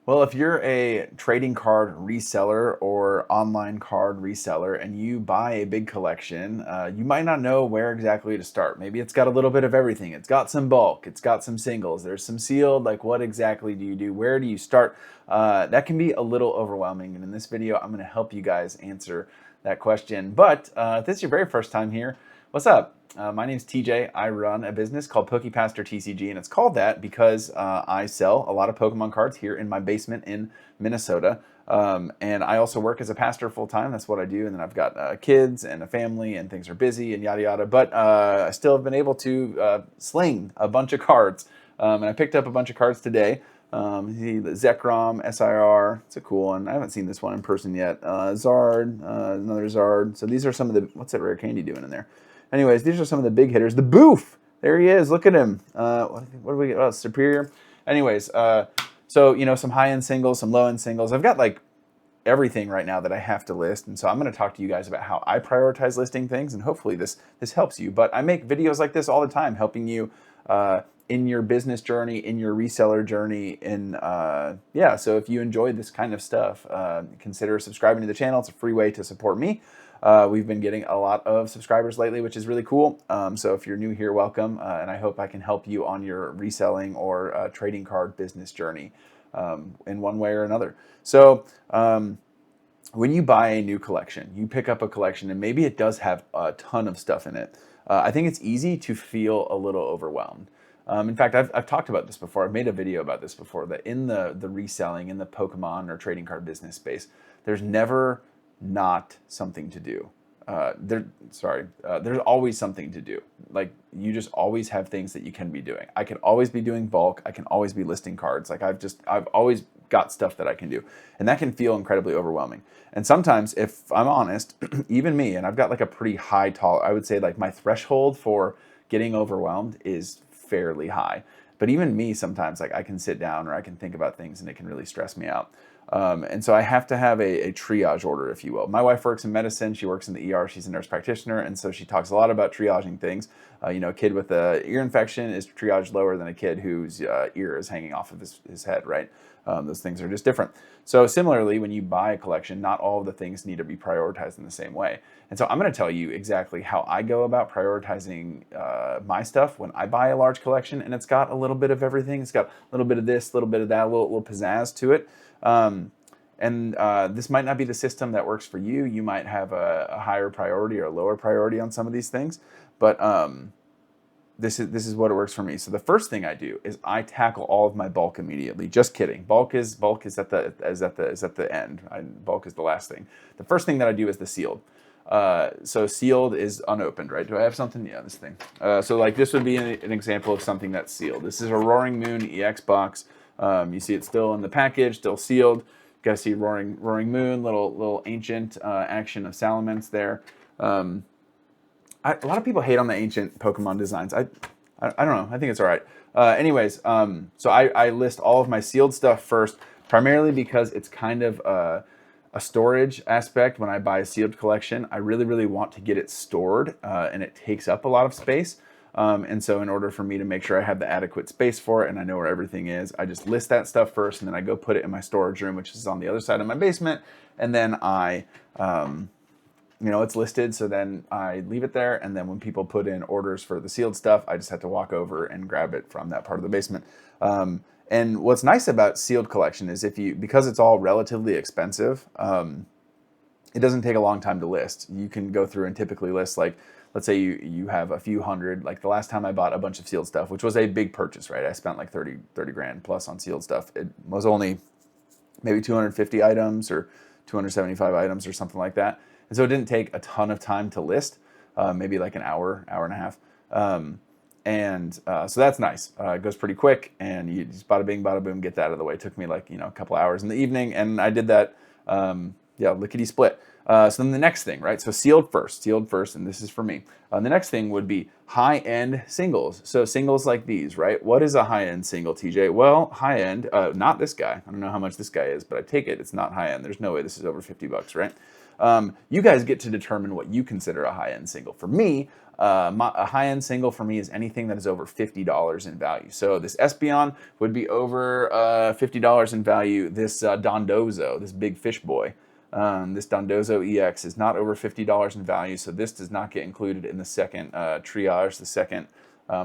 Well, if you're a trading card reseller or online card reseller and you buy a big collection, you might not know where exactly to start. Maybe it's got a little bit of everything. It's got some bulk, it's got some singles, there's some sealed. Like, what exactly do you do? Where do you start? That can be a little overwhelming. And in this video, I'm going to help you guys answer that question. But if this is your very first time here, what's up? My name's TJ. I run a business called Pastor TCG, and it's called that because I sell a lot of Pokemon cards here in my basement in Minnesota. And I also work as a pastor full time. That's what I do. And then I've got kids and a family, and things are busy and yada yada. But I still have been able to sling a bunch of cards. And I picked up a bunch of cards today. The Zekrom SIR, it's a cool one. I haven't seen this one in person yet. Zard, another Zard. So these are some of the, what's that rare candy doing in there? Anyways, these are some of the big hitters. The Boof, there he is. Look at him. What do we get? Oh, Superior. Anyways, so some high-end singles, some low-end singles. I've got like everything right now that I have to list, and so I'm going to talk to you guys about how I prioritize listing things, and hopefully this helps you. But I make videos like this all the time, helping you in your business journey, in your reseller journey, and yeah. So if you enjoy this kind of stuff, consider subscribing to the channel. It's a free way to support me. We've been getting a lot of subscribers lately, which is really cool. So if you're new here, welcome. And I hope I can help you on your reselling or trading card business journey in one way or another. So when you buy a new collection, you pick up a collection and maybe it does have a ton of stuff in it. I think it's easy to feel a little overwhelmed. In fact, I've talked about this before. I've made a video about this before, that in the reselling, in the Pokemon or trading card business space, there's never not something to do. There's always something to do. Like, you just always have things that you can be doing. I can always be doing bulk. I can always be listing cards. Like, I've always got stuff that I can do, and that can feel incredibly overwhelming. And sometimes, if I'm honest, even me, and I've got like a pretty high I would say like my threshold for getting overwhelmed is fairly high. But even me, sometimes, like, I can sit down or I can think about things and it can really stress me out. And so I have to have a triage order, if you will. My wife works in medicine. She works in the ER. She's a nurse practitioner. And so she talks a lot about triaging things. A kid with an ear infection is triaged lower than a kid whose ear is hanging off of his head, right? Those things are just different. So similarly, when you buy a collection, not all of the things need to be prioritized in the same way. And so I'm going to tell you exactly how I go about prioritizing my stuff when I buy a large collection, and it's got a little bit of everything. It's got a little bit of this, a little bit of that, a little pizzazz to it. This might not be the system that works for you. You might have a higher priority or a lower priority on some of these things, but this is what it works for me. So the first thing I do is I tackle all of my bulk immediately. Just kidding. Bulk is at the end. Bulk is the last thing. The first thing that I do is the sealed. So sealed is unopened, right? Do I have something? Yeah, this thing. So like this would be an example of something that's sealed. This is a Roaring Moon EX box. You see it still in the package, still sealed. You guys see Roaring Moon, little ancient action of Salamence there. A lot of people hate on the ancient Pokemon designs. I don't know. I think it's all right. Anyways, so I list all of my sealed stuff first, primarily because it's kind of a storage aspect. When I buy a sealed collection, I really want to get it stored, and it takes up a lot of space. And so in order for me to make sure I have the adequate space for it and I know where everything is, I just list that stuff first, and then I go put it in my storage room, which is on the other side of my basement. And then it's listed, so then I leave it there. And then when people put in orders for the sealed stuff, I just have to walk over and grab it from that part of the basement. And what's nice about sealed collection is because it's all relatively expensive, it doesn't take a long time to list. You can go through and typically list, like, let's say you have a few hundred. Like the last time I bought a bunch of sealed stuff, which was a big purchase, right? I spent like 30 grand plus on sealed stuff. It was only maybe 250 items or 275 items or something like that. And so it didn't take a ton of time to list, maybe like an hour and a half. So that's nice. It goes pretty quick, and you just bada bing, bada boom, get that out of the way. It took me like, a couple hours in the evening, and I did that, lickety split. So then the next thing, right? So sealed first, and this is for me. The next thing would be high-end singles. So singles like these, right? What is a high-end single, TJ? Well, high-end, not this guy. I don't know how much this guy is, but I take it it's not high-end. There's no way this is over $50, right? You guys get to determine what you consider a high-end single. For me, A high-end single for me is anything that is over $50 in value. So this Espeon would be over $50 in value. This Dondozo, this big fish boy, this Dondozo EX is not over $50 in value, so this does not get included in the second triage, the second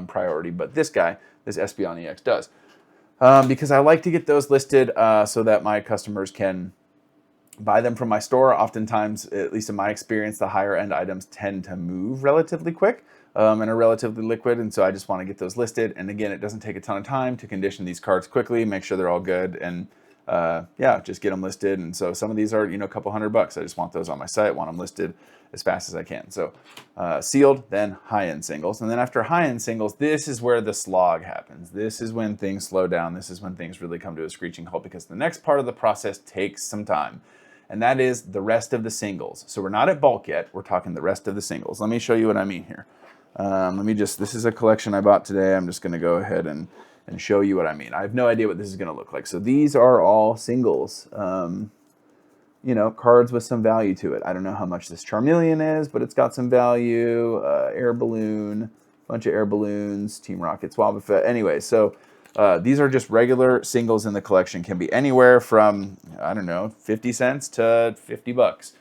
priority. But this guy, this Espeon EX does. Because I like to get those listed so that my customers can buy them from my store. Oftentimes, at least in my experience, the higher end items tend to move relatively quick and are relatively liquid. And so I just want to get those listed. And again, it doesn't take a ton of time to condition these cards quickly, make sure they're all good, and yeah, just get them listed. And so some of these are, a couple $100. I just want those on my site, want them listed as fast as I can. So sealed, then high-end singles. And then after high-end singles, this is where the slog happens. This is when things slow down. This is when things really come to a screeching halt, because the next part of the process takes some time. And that is the rest of the singles. So we're not at bulk yet. We're talking the rest of the singles. Let me show you what I mean here. This is a collection I bought today. I'm just going to go ahead and show you what I mean. I have no idea what this is going to look like. So these are all singles, cards with some value to it. I don't know how much this Charmeleon is, but it's got some value. Air balloon, bunch of air balloons, Team Rocket, Swabafet. Anyway, so these are just regular singles in the collection. Can be anywhere from, 50 cents to $50.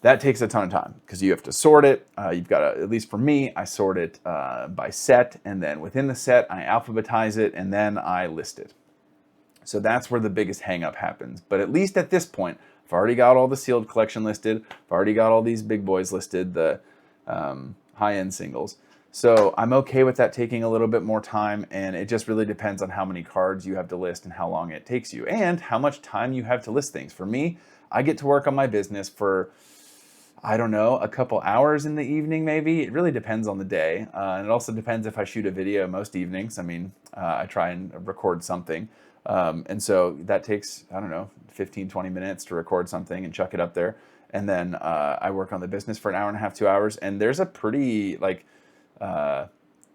That takes a ton of time because you have to sort it. You've got to, at least for me, I sort it by set, and then within the set, I alphabetize it, and then I list it. So that's where the biggest hang up happens. But at least at this point, I've already got all the sealed collection listed. I've already got all these big boys listed, the high-end singles. So I'm okay with that taking a little bit more time, and it just really depends on how many cards you have to list and how long it takes you, and how much time you have to list things. For me, I get to work on my business for, a couple hours in the evening maybe. It really depends on the day, and it also depends if I shoot a video most evenings. I try and record something, and so that takes, 15, 20 minutes to record something and chuck it up there, and then I work on the business for an hour and a half, 2 hours, and there's a pretty,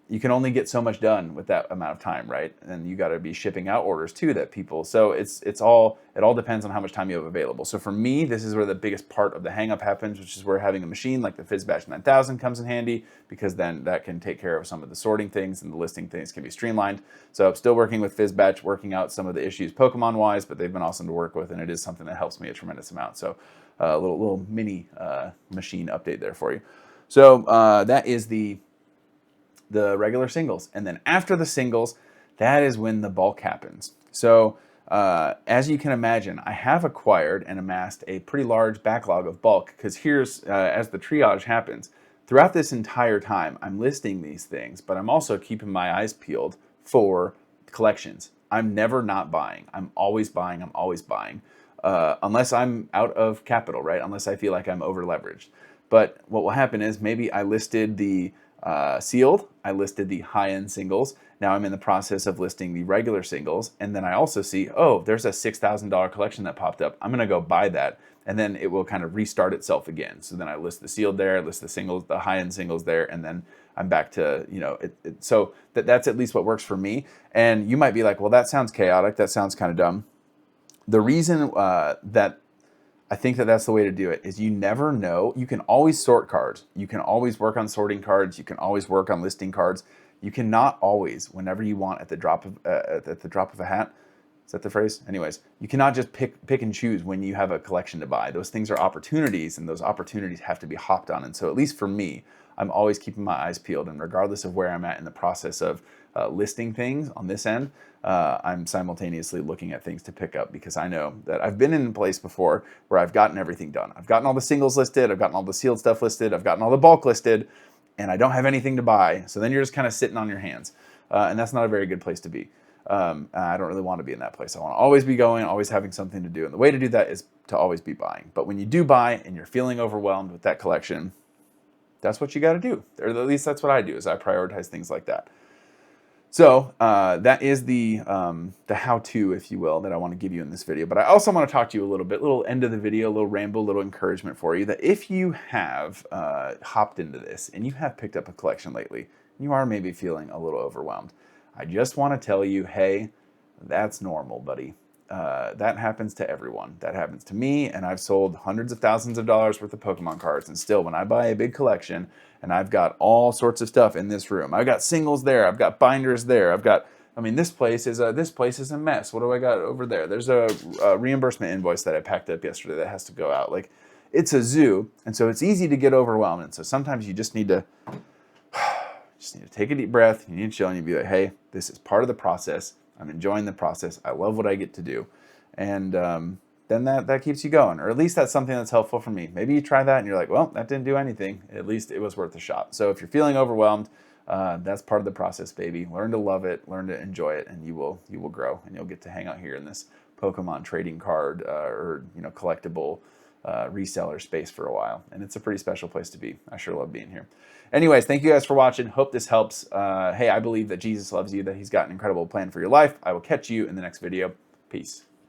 you can only get so much done with that amount of time, right? And you got to be shipping out orders too that people. So it all depends on how much time you have available. So for me, this is where the biggest part of the hang up happens, which is where having a machine like the FizzBatch 9000 comes in handy, because then that can take care of some of the sorting things, and the listing things can be streamlined. So I'm still working with FizzBatch, working out some of the issues Pokemon wise, but they've been awesome to work with, and it is something that helps me a tremendous amount. So a little mini machine update there for you. So that is the regular singles. And then after the singles, that is when the bulk happens. So as you can imagine, I have acquired and amassed a pretty large backlog of bulk, because here's, as the triage happens, throughout this entire time, I'm listing these things, but I'm also keeping my eyes peeled for collections. I'm never not buying. I'm always buying. I'm always buying. Unless I'm out of capital, right? Unless I feel like I'm over leveraged. But what will happen is maybe I listed the sealed, I listed the high-end singles. Now I'm in the process of listing the regular singles, and then I also see, oh, there's a $6,000 collection that popped up. I'm gonna go buy that, and then it will kind of restart itself again. So then I list the sealed there, I list the singles, the high-end singles there, and then I'm back to, so that's at least what works for me. And you might be like, well, that sounds chaotic, that sounds kind of dumb. The reason that I think that that's the way to do it is you never know. You can always sort cards. You can always work on sorting cards. You can always work on listing cards. You cannot always, whenever you want, at the drop of a hat. Is that the phrase? Anyways, you cannot just pick and choose when you have a collection to buy. Those things are opportunities, and those opportunities have to be hopped on. And so, at least for me, I'm always keeping my eyes peeled, and regardless of where I'm at in the process of listing things on this end, I'm simultaneously looking at things to pick up, because I know that I've been in a place before where I've gotten everything done. I've gotten all the singles listed, I've gotten all the sealed stuff listed, I've gotten all the bulk listed, and I don't have anything to buy. So then you're just kind of sitting on your hands, and that's not a very good place to be. I don't really want to be in that place. I want to always be going, always having something to do, and the way to do that is to always be buying. But when you do buy and you're feeling overwhelmed with that collection, that's what you got to do. Or at least that's what I do, is I prioritize things like that. So that is the how-to, if you will, that I want to give you in this video. But I also want to talk to you a little end of the video, a little ramble, a little encouragement for you, that if you have hopped into this and you have picked up a collection lately, you are maybe feeling a little overwhelmed, I just want to tell you, hey, that's normal, buddy. that happens to everyone. That happens to me, and I've sold hundreds of thousands of dollars worth of Pokemon cards, and still when I buy a big collection and I've got all sorts of stuff in this room, I've got singles there, I've got binders there, I've got, I mean, this place is a mess. What do I got over there? There's a reimbursement invoice that I packed up yesterday that has to go out. Like, it's a zoo, and so it's easy to get overwhelmed. And so sometimes you just need to take a deep breath. You need to chill, and you be like, hey, this is part of the process. I'm enjoying the process. I love what I get to do. And then that keeps you going, or at least that's something that's helpful for me. Maybe you try that and you're like, well, that didn't do anything. At least it was worth a shot. So if you're feeling overwhelmed, that's part of the process, baby. Learn to love it, learn to enjoy it, and you will grow, and you'll get to hang out here in this Pokemon trading card or collectible reseller space for a while. And it's a pretty special place to be. I sure love being here. Anyways, thank you guys for watching. Hope this helps. Hey, I believe that Jesus loves you, that he's got an incredible plan for your life. I will catch you in the next video. Peace.